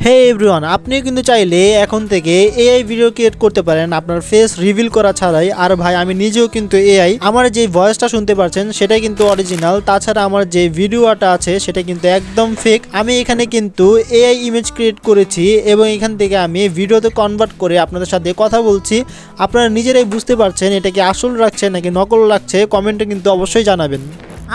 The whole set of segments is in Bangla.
হে এভরিওয়ান, আপনি কিন্তু চাইলে এখন থেকে এআই ভিডিও ক্রিয়েট করতে পারেন আপনার ফেস রিভিল করা ছাড়াই। আর ভাই আমি নিজেও কিন্তু এআই, আমার যে ভয়েসটা শুনতে পাচ্ছেন সেটা কিন্তু অরিজিনাল, তাছাড়া আমার যে ভিডিওটা আছে সেটা কিন্তু একদম ফেক। আমি এখানে কিন্তু এআই ইমেজ ক্রিয়েট করেছি এবং এখান থেকে আমি ভিডিওতে কনভার্ট করে আপনাদের সাথে কথা বলছি। আপনারা নিজেরাই বুঝতে পারছেন এটা কি আসল লাগছে নাকি নকল লাগছে, কমেন্টে কিন্তু অবশ্যই জানাবেন।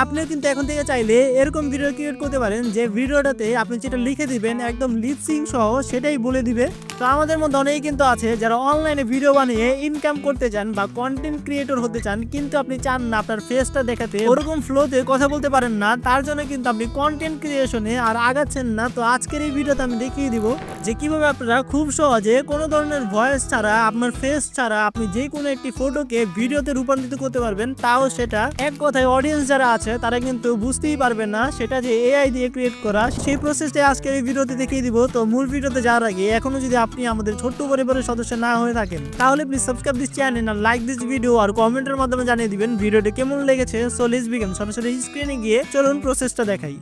আপনি কিন্তু এখন থেকে চাইলে এরকম ভিডিও ক্রিয়েট করতে পারেন যে ভিডিওটাতে আপনি যেটা লিখে দিবেন একদম লিপসিং সহ সেটাই বলে দিবে। তো আমাদের মধ্যে অনেকেই কিন্তু আছে যারা অনলাইনে ভিডিও বানিয়ে ইনকাম করতে চান বা কন্টেন্ট ক্রিয়েটর হতে চান, কিন্তু আপনি চান না আপনার ফেসটা দেখাতে, ওরকম ফ্লোতে কথা বলতে পারেন না, তার জন্য কিন্তু আপনি কন্টেন্ট ক্রিয়েশনে আর আগাচ্ছেন না। তো আজকের এই ভিডিওতে আমি দেখিয়ে দিব যে কিভাবে আপনারা খুব সহজে কোনো ধরনের ভয়েস ছাড়া, আপনার ফেস ছাড়া আপনি যে কোনো একটি ফটোকে ভিডিওতে রূপান্তরিত করতে পারবেন, তাও সেটা এক কথায় অডিয়েন্স যারা আছে তারা কিন্তু বুঝতেই পারবে না সেটা যে এআই দিয়ে ক্রিয়েট করা। সেই প্রসেসটা আজকের এই ভিডিওতে দেখিয়ে দিব। তো মূল ভিডিওতে যাওয়ার আগে এখনো যদি আপনি আমাদের ছোট্ট পরিবারের সদস্য না হয়ে থাকেন তাহলে প্লিজ সাবস্ক্রাইব দিস চ্যানেল আর লাইক দিস ভিডিও আর কমেন্টের মাধ্যমে জানিয়ে দিবেন ভিডিওটি কেমন লেগেছে। So let's begin. সরাসরি স্ক্রিনে গিয়ে চলুন প্রসেসটা দেখাই।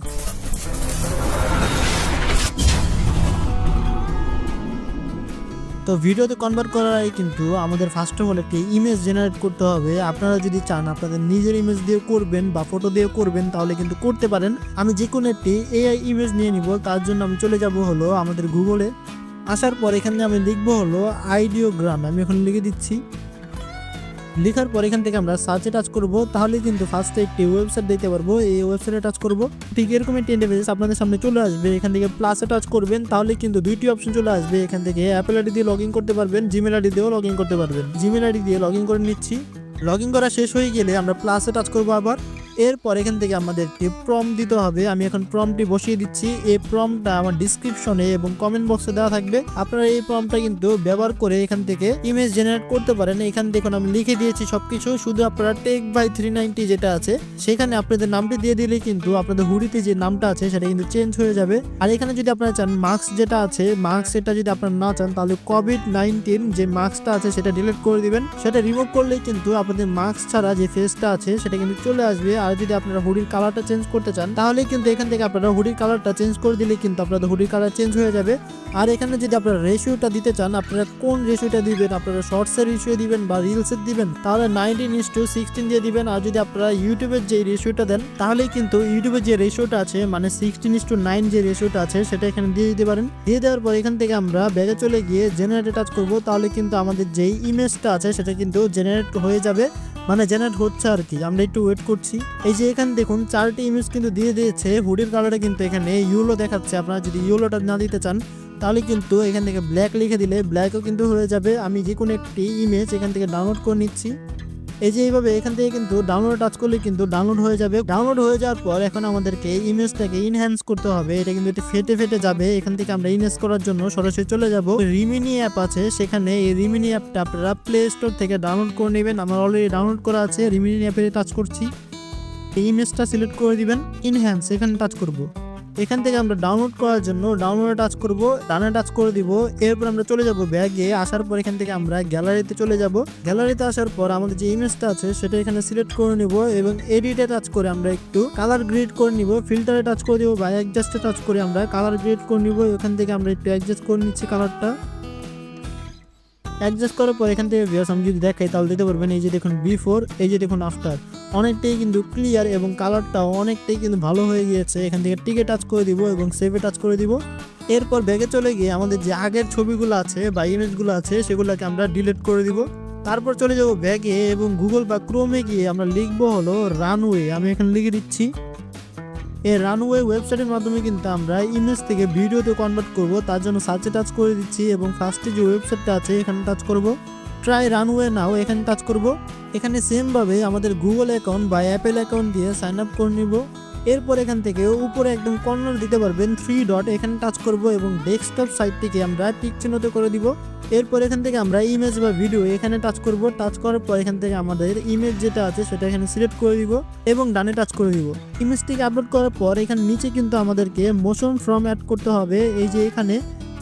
তো ভিডিওতে কনভার্ট করার আগে কিন্তু আমাদের ফার্স্ট অফ অল একটি ইমেজ জেনারেট করতে হবে। আপনারা যদি চান আপনাদের নিজের ইমেজ দিয়ে করবেন বা ফটো দিয়ে করবেন তাহলে কিন্তু করতে পারেন। আমি যে কোনো একটি এআই ইমেজ নিয়ে নিব, তার জন্য আমি চলে যাব হলো আমাদের গুগলে। আসার পর এখানে আমি লিখবো হলো আইডিওগ্রাম। আমি এখন লিখে দিচ্ছি। লেখার পর এখান থেকে আমরা সার্চে টাচ করব, তাহলে কিন্তু ফার্স্টে একটি ওয়েবসাইট দিতে পারবো। এই ওয়েবসাইটে টাচ করব, ঠিক এরকম একটি ইন্টারফেস আপনাদের সামনে চলে আসবে। এখান থেকে প্লাসে টাচ করবেন, তাহলে কিন্তু দুইটি অপশন চলে আসবে। এখান থেকে অ্যাপল আইডি দিয়ে লগ ইন করতে পারবেন, জিমেল আইডি দিয়েও লগ ইন করতে পারবেন। জিমেল আইডি দিয়ে লগ ইন করে নিচ্ছি। লগ ইন করা শেষ হয়ে গেলে আমরা প্লাসে টাচ করবো আবার। এরপর এখান থেকে আমাদের একটি প্রম্পট দিতে হবে। আমি এখন প্রম্পটটি বসিয়ে দিচ্ছি। এই প্রম্পটটা আমার ডিসক্রিপশনে এবং কমেন্ট বক্সে দেওয়া থাকবে। আপনারা এই প্রম্পটটা কিন্তু ব্যবহার করে এখান থেকে ইমেজ জেনারেট করতে পারেন। এখান দেখুন আমি লিখে দিয়েছি সবকিছু, শুধু আপনারা টেক বাই 390 যেটা আছে সেখানে আপনাদের নামটি দিয়ে দিলে কিন্তু আপনাদের হুডিতে যে নামটা আছে সেটা কিন্তু চেঞ্জ হয়ে যাবে। আর এখানে যদি আপনারা চান মাস্ক যেটা আছে, মাস্ক সেটা যদি আপনারা না চান তাহলে কোভিড-19 যে মাস্কটা আছে সেটা ডিলিট করে দিবেন। সেটা রিমুভ করলেই কিন্তু আপনাদের মাস্ক ছাড়া যে ফেসটা আছে সেটা কিন্তু চলে আসবে। আর যদি আপনারা হুডির কালারটা চেঞ্জ করতে চান তাহলে কিন্তু এখান থেকে আপনারা হুডির কালারটা চেঞ্জ করে দিলে কিন্তু আপনাদের হুডির কালার চেঞ্জ হয়ে যাবে। আর এখানে যদি আপনারা রেশিওটা দিতে চান, আপনারা কোন রেশিওটা দিবেন, আপনারা শর্টসের রেশিও দিবেন বা রিলসের দিবেন, তাহলে 19:16 দিয়ে দিবেন। আর যদি আপনারা ইউটিউবের যে রেশিওটা দেন তাহলে কিন্তু ইউটিউবের যে রেশিওটা আছে মানে 16:9 যে রেশিওটা আছে সেটা এখানে দিয়ে দিতে পারেন। দিয়ে দেওয়ার পর এখান থেকে আমরা ব্যাগে চলে গিয়ে জেনারেটে টাচ করব, তাহলে কিন্তু আমাদের যেই ইমেজটা আছে সেটা কিন্তু জেনারেট হয়ে যাবে, মানে জেনারেট হচ্ছে আর কি। আমরা একটু ওয়েট করছি। এই যে এখানে দেখুন 4টি ইমেজ কিন্তু দিয়ে দিয়েছে। হুডির কালারটা কিন্তু এখানে ইয়েলো দেখাচ্ছে। আপনারা যদি ইয়েলোটা না দিতে চান তাহলে কিন্তু এখান থেকে ব্ল্যাক লিখে দিলে ব্ল্যাকও কিন্তু হয়ে যাবে। আমি যে কোনো একটি ইমেজ এখান থেকে ডাউনলোড করে নিচ্ছি। এই যে এইভাবে এখান থেকে কিন্তু ডাউনলোড টাচ করলে কিন্তু ডাউনলোড হয়ে যাবে। ডাউনলোড হয়ে যাওয়ার পর এখন আমাদেরকে ইমেজটাকে ইনহ্যান্স করতে হবে। এটা কিন্তু একটু ফেটে ফেটে যাবে। এখান থেকে আমরা ইনহ্যান্স করার জন্য সরাসরি চলে যাব রিমিনি অ্যাপ আছে সেখানে। এই রিমিনি অ্যাপটা আপনারা প্লে স্টোর থেকে ডাউনলোড করে নেবেন। আমার অলরেডি ডাউনলোড করা আছে। রিমিনি অ্যাপে টাচ করছি, এই ইমেজটা সিলেক্ট করে দিবেন, ইনহ্যান্স এখানে টাচ করব। এখান থেকে আমরা ডাউনলোড করার জন্য ডাউনলোডে টাচ করব, ডানে টাচ করে দিব। এরপর আমরা চলে যাব ব্যাগে। আসার পর এখান থেকে আমরা গ্যালারিতে চলে যাব। গ্যালারিতে আসার পর আমাদের যে ইমেজটা আছে সেটা এখানে সিলেক্ট করে নিব এবং এডিটে টাচ করে আমরা একটু কালার গ্রেড করে নিব। ফিল্টারে টাচ করে দিব বা অ্যাডজাস্টে টাচ করে আমরা কালার গ্রেড করে নিব। এখান থেকে আমরা একটু অ্যাডজাস্ট করে নিচ্ছি কালারটা। অ্যাডজাস্ট করার পর এখান থেকে ভিউয়ার্স আমি যদি দেখাই তাহলে দিতে পারবেন। এই যে দেখুন বিফোর, এই যে দেখুন আফটার, অনেকটাই কিন্তু ক্লিয়ার এবং কালারটাও অনেকটাই কিন্তু ভালো হয়ে গিয়েছে। এখান থেকে টিকে টাচ করে দিব এবং সেভে টাচ করে দিব। এরপর ব্যাগে চলে গিয়ে আমাদের যে আগের ছবিগুলো আছে বা ইমেজগুলো আছে সেগুলোকে আমরা ডিলিট করে দিব। তারপর চলে যাব ব্যাগে এবং গুগল বা ক্রোমে গিয়ে আমরা লিখবো হলো রানওয়ে। আমি এখানে লিখে দিচ্ছি। এই রানওয়ে ওয়েবসাইটের মাধ্যমে কিন্তু আমরা ইমেজ থেকে ভিডিওতে কনভার্ট করব। তার জন্য সার্চে টাচ করে দিচ্ছি এবং ফার্স্টে যে ওয়েবসাইটটা আছে এখানে টাচ করব। ট্রাই রানওয়ে নাও এখানে টাচ করব। এখানে সেমভাবে আমাদের গুগল অ্যাকাউন্ট বা অ্যাপেল অ্যাকাউন্ট দিয়ে সাইন আপ করে নিব। এরপর এখান থেকে উপরে একদম কর্নার দিতে পারবেন 3 ডট, এখানে টাচ করব এবং ডেস্কটপ সাইটটিকে আমরা টিক চিহ্নতে করে দিব। এরপর এখান থেকে আমরা ইমেজ বা ভিডিও এখানে টাচ করব। টাচ করার পর এখান থেকে আমাদের ইমেজ যেটা আছে সেটা এখানে সিলেক্ট করে দিব এবং ডানে টাচ করে দিব। ইমেজটিকে আপলোড করার পর এখানে নিচে কিন্তু আমাদেরকে মোশন ফ্রম অ্যাড করতে হবে। এই যে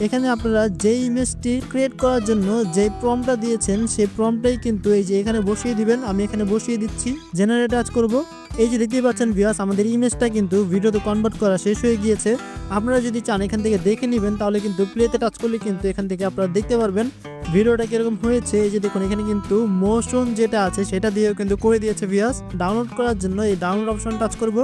এখানে আপনারা যে ইমেজটি ক্রিয়েট করার জন্য যে প্রম্পটটা দিয়েছেন সেই প্রম্পটটাই কিন্তু এই যে এখানে বসিয়ে দিবেন। আমি এখানে বসিয়ে দিচ্ছি, জেনারেট টাচ করব। এই যে দেখতে পাচ্ছেন ভিউয়ার্স, আমাদের ইমেজটা কিন্তু ভিডিওতে কনভার্ট করা শেষ হয়ে গিয়েছে। আপনারা যদি চান এখান থেকে দেখে নেবেন তাহলে কিন্তু প্লেতে টাচ করলে কিন্তু এখান থেকে আপনারা দেখতে পারবেন ভিডিওটা কিরকম হয়েছে। এই যে দেখুন এখানে কিন্তু মোশন যেটা আছে সেটা দিয়েও কিন্তু করে দিয়েছে ভিউয়ার্স। ডাউনলোড করার জন্য এই ডাউনলোড অপশন টাচ করব,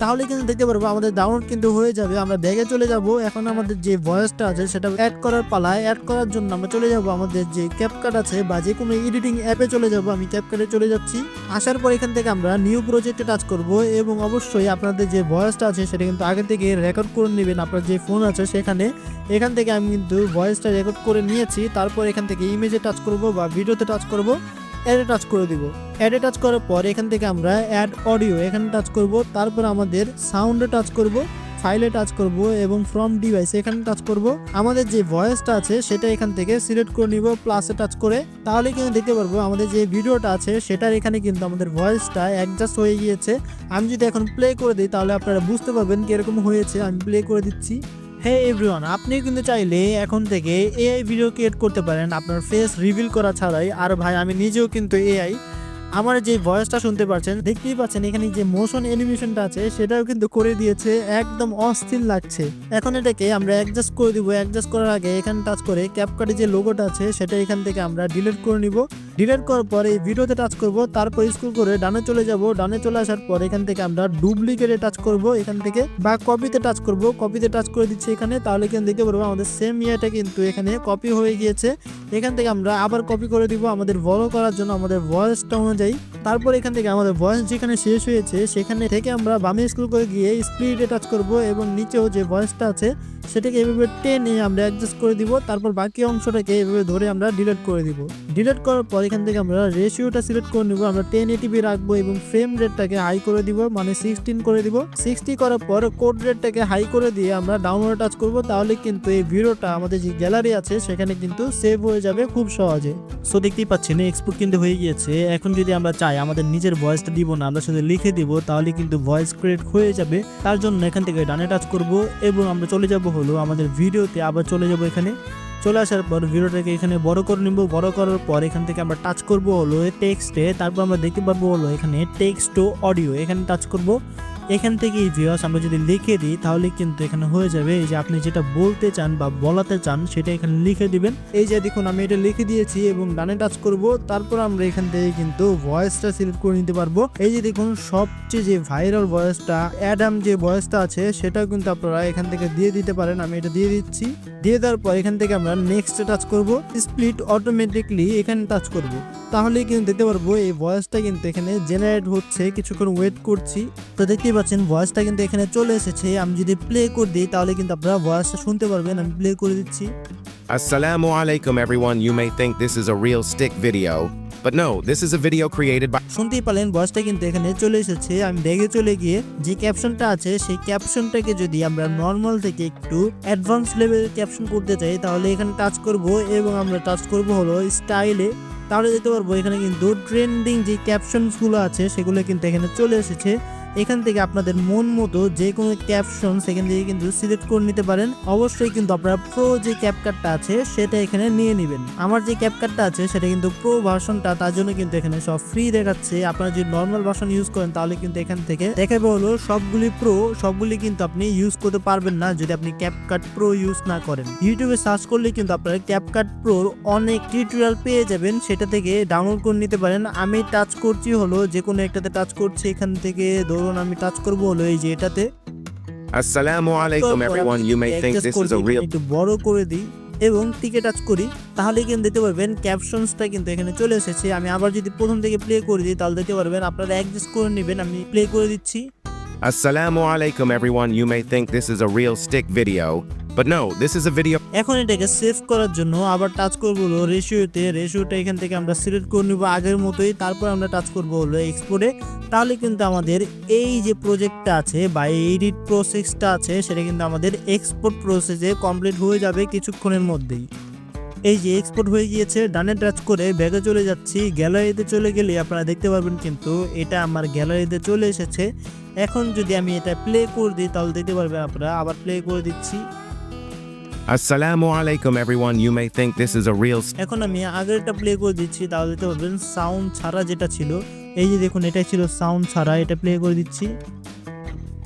তাহলে কিন্তু দেখতে পারবো আমাদের ডাউনলোড কিন্তু হয়ে যাবে। আমরা ব্যাগে চলে যাব, এখন আমাদের যে ভয়েসটা আছে সেটা অ্যাড করার পালায়। অ্যাড করার জন্য আমরা চলে যাব আমাদের যে ক্যাপকাট আছে বা যে কোনো এডিটিং অ্যাপে চলে যাব। আমি ক্যাপকাটে চলে যাচ্ছি। আসার পর এখান থেকে আমরা নিউ প্রজেক্টে টাচ করব এবং অবশ্যই আপনাদের যে ভয়েসটা আছে সেটা কিন্তু আগে থেকে রেকর্ড করে নেবেন আপনার যে ফোন আছে সেখানে। এখান থেকে আমি কিন্তু ভয়েসটা রেকর্ড করে নিয়েছি। তারপর এখান থেকে ইমেজে টাচ করব বা ভিডিওতে টাচ করব, অ্যাডে টাচ করে দিব। অ্যাডে টাচ করার পর এখান থেকে আমরা অ্যাড অডিও এখানে টাচ করব। তারপর আমাদের সাউন্ডে টাচ করব, ফাইলে টাচ করব এবং ফ্রম ডিভাইস এখানে টাচ করব। আমাদের যে ভয়েসটা আছে সেটা এখান থেকে সিলেক্ট করে নিব প্লাসে টাচ করে। তাহলে কিন্তু দেখতে পারবো আমাদের যে ভিডিওটা আছে সেটার এখানে কিন্তু আমাদের ভয়েসটা অ্যাডজাস্ট হয়ে গিয়েছে। আমি যদি এখন প্লে করে দিই তাহলে আপনারা বুঝতে পারবেন কিরকম হয়েছে। আমি প্লে করে দিচ্ছি। হে এভরিওয়ান, আপনিও কিন্তু চাইলে এখন থেকে এআই ভিডিও ক্রিয়েট করতে পারেন আপনার ফেস রিভিল করা ছাড়াই। আর ভাই আমি নিজেও কিন্তু এআই, আমার যে ভয়েসটা শুনতে পাচ্ছেন দেখতেই পাচ্ছেন এখানে যে মোশন অ্যানিমেশনটা আছে সেটাও কিন্তু করে দিয়েছে, একদম অস্থির লাগছে। এখন এটাকে আমরা অ্যাডজাস্ট করে দিব। অ্যাডজাস্ট করার আগে এখানে টাচ করে ক্যাপকাটে যে লোগোটা আছে সেটা এখান থেকে আমরা ডিলিট করে নিব। ডিলিট করার পর এই ভিডিওতে টাচ করব, তারপর স্ক্রল করে ডানে চলে যাব। ডানে চলে আসার পর এখান থেকে আমরা ডুপ্লিকেটে টাচ করব এখান থেকে, বা কপিতে টাচ করব। কপিতে টাচ করে দিচ্ছি এখানে, তাহলে কিন্তু দেখতে পারবো আমাদের সেম ইয়েটা কিন্তু এখানে কপি হয়ে গিয়েছে। এখান থেকে আমরা আবার কপি করে দিব আমাদের বড় করার জন্য আমাদের ভয়েসটা অনুযায়ী। তারপর এখান থেকে আমাদের ভয়েস যেখানে শেষ হয়েছে সেখানে থেকে আমরা বামে স্ক্রল করে গিয়ে স্প্লিটে টাচ করব এবং নিচেও যে ভয়েসটা আছে সেটাকে এভাবে টেনে আমরা অ্যাডজাস্ট করে দিব। তারপর বাকি অংশটাকে এভাবে ধরে আমরা ডিলিট করে দিব। ডিলিট করার পর এখান থেকে আমরা রেশিওটা সিলেক্ট করে নিব। আমরা 1080p রাখবো এবং ফ্রেম রেটটাকে হাই করে দিব, মানে 16 করে দিব। 60 করার পর কোড রেটটাকে হাই করে দিয়ে আমরা ডাউনলোড টাচ করব। তাহলে কিন্তু এই ভিডিওটা আমাদের যে গ্যালারি আছে সেখানে কিন্তু সেভ হয়ে যাবে খুব সহজে। সো দেখতেই পাচ্ছেন এক্সপোর্ট কিন্তু হয়ে গিয়েছে। এখন যদি আমরা চাই আমাদের নিজের ভয়েসটা দিব না, আমরা শুধু লিখে দিব, তাহলে কিন্তু ভয়েস ক্রিয়েট হয়ে যাবে। তার জন্য এখান থেকে ডানে টাচ করব এবং আমরা চলে যাব হলো আমাদের ভিডিওতে। আবার চলে যাব এখানে। চলে আসার পর ভিডিওটাকে এখানে বড় করে নিব। বড় করার পর এখান থেকে আমরা টাচ করব হলো টেক্সটে। তারপর আমরা দেখতে পারবো হলো এখানে টেক্সট টু অডিও, এখানে টাচ করব। এখান থেকে এই ভিউয়ার্স আমরা যদি লিখে দিই তাহলে কিন্তু এখানে হয়ে যাবে। এই যে আপনি যেটা বলতে চান বা বলাতে চান সেটা এখানে লিখে দিবেন। এই যে দেখুন আমি এটা লিখে দিয়েছি এবং ডানে টাচ করব। তারপর আমরা এখান থেকে কিন্তু ভয়েসটা সিলেক্ট করে নিতে পারবো। এই যে দেখুন সবচেয়ে যে ভাইরাল ভয়েসটা অ্যাডাম যে ভয়েসটা আছে সেটাও কিন্তু আপনারা এখান থেকে দিয়ে দিতে পারেন। আমি এটা দিয়ে দিচ্ছি। দিয়ে দেওয়ার পর এখান থেকে আমরা নেক্সটে টাচ করব। স্প্লিট অটোমেটিকলি এখানে টাচ করব। তাহলে কিন্তু দেখতে পারবো এই ভয়েসটা কিন্তু এখানে জেনারেট হচ্ছে। কিছুক্ষণ ওয়েট করছি। তো দেখতেই পাচ্ছেন ভয়েসটা কিন্তু এখানে চলে এসেছে। আমি যদি প্লে করে দিই তাহলে কিন্তু আপনারা ভয়েসটা শুনতে পারবেন। আমি প্লে করে দিচ্ছি। Assalamu alaikum everyone. You may think this is a real stick video, but no, this is a video created by শুনতেই পারলেন ভয়েসটা কিন্তু এখানে চলে এসেছে। আমি ব্যাগে চলে গিয়ে যে ক্যাপশনটা আছে সেই ক্যাপশনটাকে যদি আমরা নর্মাল থেকে একটু অ্যাডভান্স লেভেলের ক্যাপশন করতে চাই তাহলে এখানে টাচ করব এবং আমরা টাচ করব হলো স্টাইলে। তাহলে দেখতে পারবো এখানে কিন্তু ট্রেন্ডিং যে ক্যাপশনসগুলো আছে সেগুলো কিন্তু এখানে চলে এসেছে। এখান থেকে আপনাদের মন মতো যে কোনো ক্যাপশন সেখান থেকে কিন্তু সিলেক্ট করে নিতে পারেন। অবশ্যই কিন্তু আপনারা প্রো যে ক্যাপকাটটা আছে সেটা এখানে নিয়ে নেবেন। আমার যে ক্যাপকাটটা আছে সেটা কিন্তু প্রো ভার্সনটা, তার জন্য কিন্তু এখানে সব ফ্রি দেখাচ্ছে। আপনারা যদি নর্মাল ভার্সন ইউজ করেন তাহলে কিন্তু এখান থেকে দেখাবে হলো সবগুলি প্রো, সবগুলি কিন্তু আপনি ইউজ করতে পারবেন না যদি আপনি ক্যাপকাট প্রো ইউজ না করেন। ইউটিউবে সার্চ করলে কিন্তু আপনারা ক্যাপকাট প্রোর অনেক টিউটোরিয়াল পেয়ে যাবেন, সেটা থেকে ডাউনলোড করে নিতে পারেন। আমি টাচ করছি হলো যে কোনো একটাতে টাচ করছি। এখান থেকে ধরুন আমি টাচ করবো হলো এই যে এটাতে। Assalamu alaikum everyone. You may think this is a real একটু বড় করে দিই এবং টিকে টাচ করি, তাহলে কিন্তু দেখতে পারবেন ক্যাপশনসটা কিন্তু এখানে চলে এসেছে। আমি আবার যদি প্রথম থেকে প্লে করে দিই তাহলে দেখতে পারবেন, আপনারা অ্যাডজাস্ট করে নেবেন। আমি প্লে করে দিচ্ছি। Assalamu alaikum everyone. You may think this is a real stick video, but no, this is a video. এখন এটাকে সেভ করার জন্য আবার টাচ করবো হলো রেশিওতে। রেশিওটা এখান থেকে আমরা সিলেক্ট করে নিব আগের মতোই। তারপর আমরা টাচ করবো হলো এক্সপোর্টে। তাহলে কিন্তু আমাদের এই যে প্রজেক্টটা আছে বা এডিট প্রসেসটা আছে সেটা কিন্তু আমাদের এক্সপোর্ট প্রসেসে কমপ্লিট হয়ে যাবে কিছুক্ষণের মধ্যেই। এই যে এক্সপোর্ট হয়ে গিয়েছে। ডানে টাচ করে ব্যাগে চলে যাচ্ছি। গ্যালারিতে চলে গেলে আপনারা দেখতে পারবেন কিন্তু এটা আমার গ্যালারিতে চলে এসেছে। এখন যদি আমি এটা প্লে করে দিই তাহলে দেখতে পারবেন আপনারা। আবার প্লে করে দিচ্ছি। Assalamu alaikum everyone, you may think this is a real এখন আমি আগেরটা প্লে করে দিচ্ছি, তাহলে দেখতে পাবেন সাউন্ড ছাড়া যেটা ছিল, এই যে দেখুন এটাই ছিল সাউন্ড ছাড়া, এটা প্লে করে দিচ্ছি।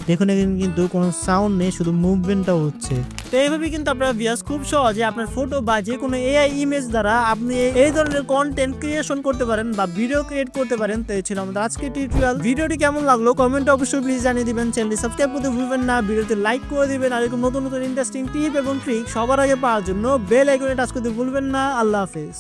দেখুন এখানে কিন্তু কোনো সাউন্ড নেই, শুধু মুভমেন্টটাও হচ্ছে। তো এইভাবে কিন্তু আপনারা ভিউয়ার্স খুব সহজে আপনার ফটো বা যে কোনো এআই ইমেজ দ্বারা আপনি এই ধরনের কন্টেন্ট ক্রিয়েশন করতে পারেন বা ভিডিও ক্রিয়েট করতে পারেন। তো এই ছিল আমাদের আজকের টিউটোরিয়াল। ভিডিওটি কেমন লাগলো কমেন্টে অবশ্যই প্লিজ জানিয়ে দিবেন। চ্যানেলটি সাবস্ক্রাইব করতে ভুলবেন না, ভিডিওতে লাইক করে দিবেন, আর এরকম নতুন নতুন ইন্টারেস্টিং টিপ এবং ট্রিক সবার আগে পাওয়ার জন্য বেল আইকনে টাচ করতে ভুলবেন না। আল্লাহ হাফেজ।